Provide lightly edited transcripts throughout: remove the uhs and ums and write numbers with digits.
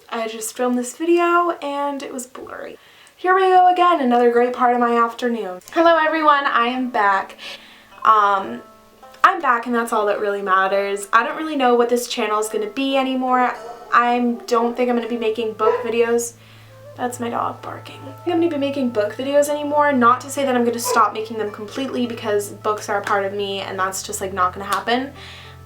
I just filmed this video and it was blurry. Here we go again, another great part of my afternoon. Hello everyone, I am back. I'm back and that's all that really matters. I don't really know what this channel is going to be anymore. I don't think I'm going to be making book videos. That's my dog barking. I don't think I'm going to be making book videos anymore. Not to say that I'm going to stop making them completely, because books are a part of me and that's just like not going to happen.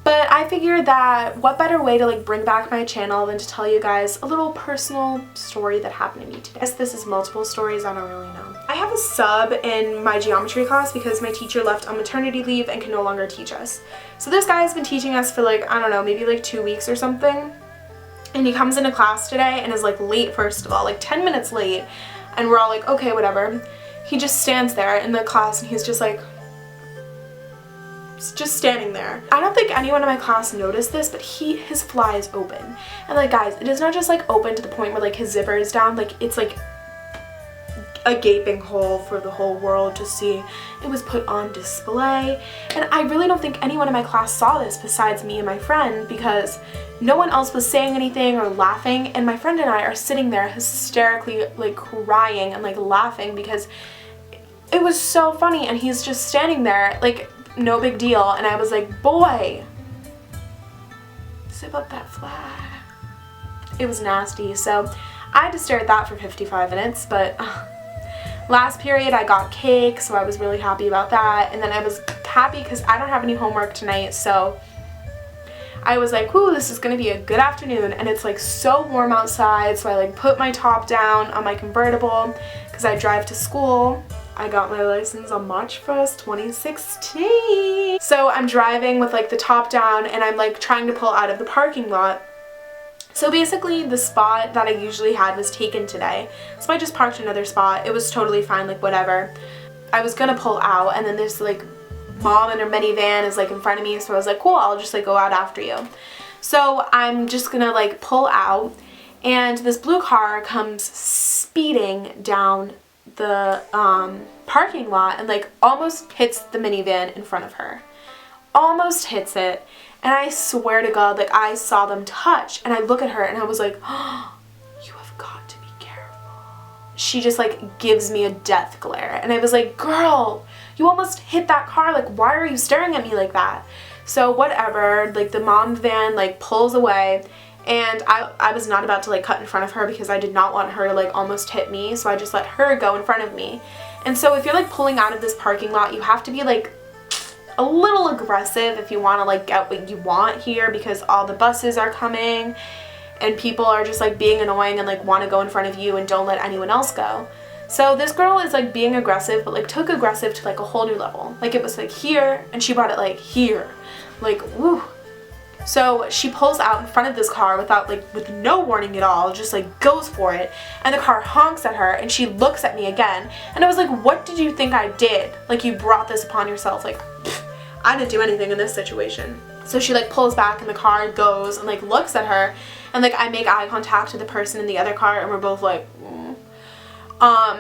But I figured that what better way to like bring back my channel than to tell you guys a little personal story that happened to me today. I guess this is multiple stories, I don't really know. I have a sub in my geometry class because my teacher left on maternity leave and can no longer teach us. So this guy has been teaching us for like, I don't know, maybe like 2 weeks or something. And he comes into class today and is like late, first of all, like 10 minutes late. And we're all like, okay, whatever. He just stands there in the class and he's just like, just standing there. I don't think anyone in my class noticed this, but his fly is open. And like, guys, it is not just like open to the point where like his zipper is down, like it's like a gaping hole for the whole world to see. It was put on display, and I really don't think anyone in my class saw this besides me and my friend, because no one else was saying anything or laughing, and my friend and I are sitting there hysterically like crying and like laughing because it was so funny, and he's just standing there like no big deal. And I was like, boy, zip up that fly. It was nasty. So I had to stare at that for 55 minutes, but last period I got cake, so I was really happy about that. And then I was happy because I don't have any homework tonight, so I was like, whoo, this is gonna be a good afternoon. And it's like so warm outside, so I like put my top down on my convertible because I drive to school. I got my license on March 1st, 2016. So I'm driving with like the top down and I'm like trying to pull out of the parking lot. So basically the spot that I usually had was taken today. So I just parked another spot. It was totally fine, like whatever. I was gonna pull out and then this like mom in her minivan is like in front of me, so I was like, cool, I'll just like go out after you. So I'm just gonna like pull out and this blue car comes speeding down the parking lot and like almost hits the minivan in front of her. Almost hits it. And I swear to God, like I saw them touch, and I look at her and I was like, oh, you have got to be careful. She just like gives me a death glare, and I was like, girl, you almost hit that car, like why are you staring at me like that? So whatever, like the mom van like pulls away, and I was not about to like cut in front of her because I did not want her to like almost hit me, so I just let her go in front of me. And so if you're like pulling out of this parking lot, you have to be like a little aggressive if you want to like get what you want here, because all the buses are coming and people are just like being annoying and like want to go in front of you and don't let anyone else go. So this girl is like being aggressive, but like took aggressive to like a whole new level. Like it was like here and she brought it like here, like woo. So she pulls out in front of this car with no warning at all, just like goes for it, and the car honks at her and she looks at me again, and I was like, what did you think I did? Like, you brought this upon yourself. Like, I didn't do anything in this situation. So she like pulls back and the car goes and like looks at her, and like I make eye contact with the person in the other car and we're both like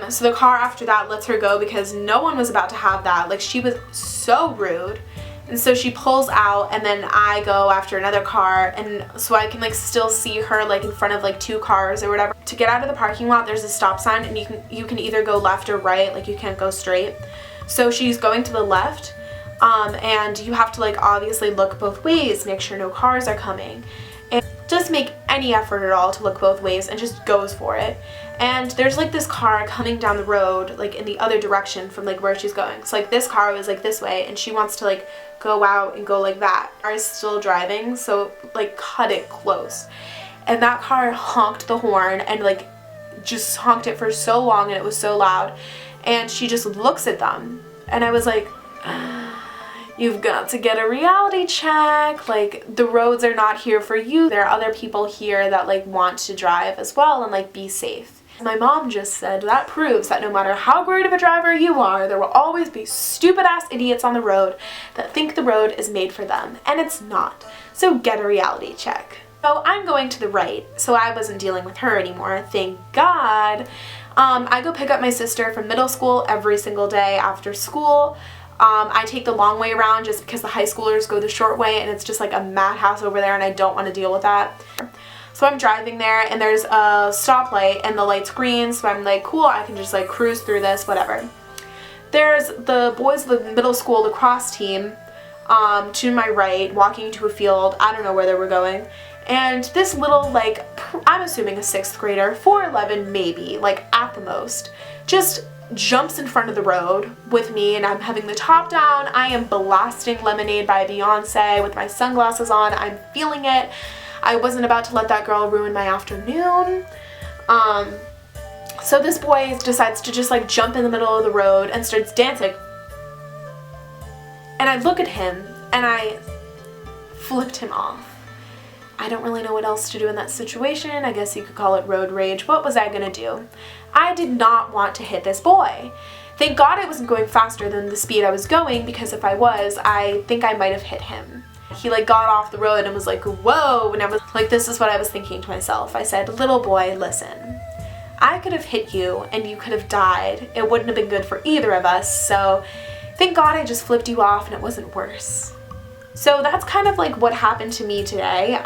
so the car after that lets her go because no one was about to have that. Like, she was so rude. And so she pulls out, and then I go after another car, and so I can like still see her like in front of like 2 cars or whatever. To get out of the parking lot, there's a stop sign, and you can either go left or right, like you can't go straight. So she's going to the left, and you have to like obviously look both ways, make sure no cars are coming, and just make any effort at all to look both ways, and just goes for it. And there's like this car coming down the road like in the other direction from like where she's going. So like this car was like this way, and she wants to like go out and go like that. The car is still driving, so like cut it close. And that car honked the horn and like just honked it for so long, and it was so loud. And she just looks at them, and I was like, you've got to get a reality check. Like, the roads are not here for you. There are other people here that like want to drive as well and like be safe. My mom just said that proves that no matter how great of a driver you are, there will always be stupid ass idiots on the road that think the road is made for them, and it's not. So get a reality check. So I'm going to the right, so I wasn't dealing with her anymore, thank God. I go pick up my sister from middle school every single day after school. I take the long way around just because the high schoolers go the short way, and it's just like a madhouse over there, and I don't want to deal with that. So I'm driving there and there's a stoplight and the light's green, so I'm like, cool, I can just like cruise through this, whatever. There's the boys of the middle school lacrosse team to my right, walking to a field. I don't know where they were going. And this little, like, I'm assuming a 6th grader, 4'11" maybe, like at the most, just jumps in front of the road with me, and I'm having the top down. I am blasting Lemonade by Beyonce with my sunglasses on. I'm feeling it. I wasn't about to let that girl ruin my afternoon. So this boy decides to just like jump in the middle of the road and starts dancing. And I look at him and I flipped him off. I don't really know what else to do in that situation. I guess you could call it road rage. What was I gonna do? I did not want to hit this boy. Thank God I wasn't going faster than the speed I was going, because if I was, I think I might have hit him. He like got off the road and was like, whoa, and I was like, this is what I was thinking to myself. I said, little boy, listen. I could have hit you and you could have died. It wouldn't have been good for either of us, so thank God I just flipped you off and it wasn't worse. So that's kind of like what happened to me today.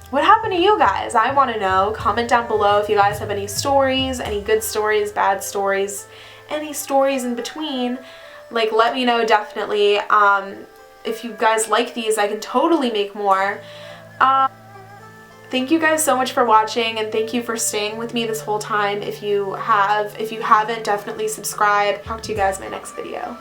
What happened to you guys? I want to know. Comment down below if you guys have any stories, any good stories, bad stories, any stories in between. Like, let me know definitely. If you guys like these, I can totally make more. Thank you guys so much for watching, and thank you for staying with me this whole time. If you haven't, definitely subscribe. Talk to you guys in my next video.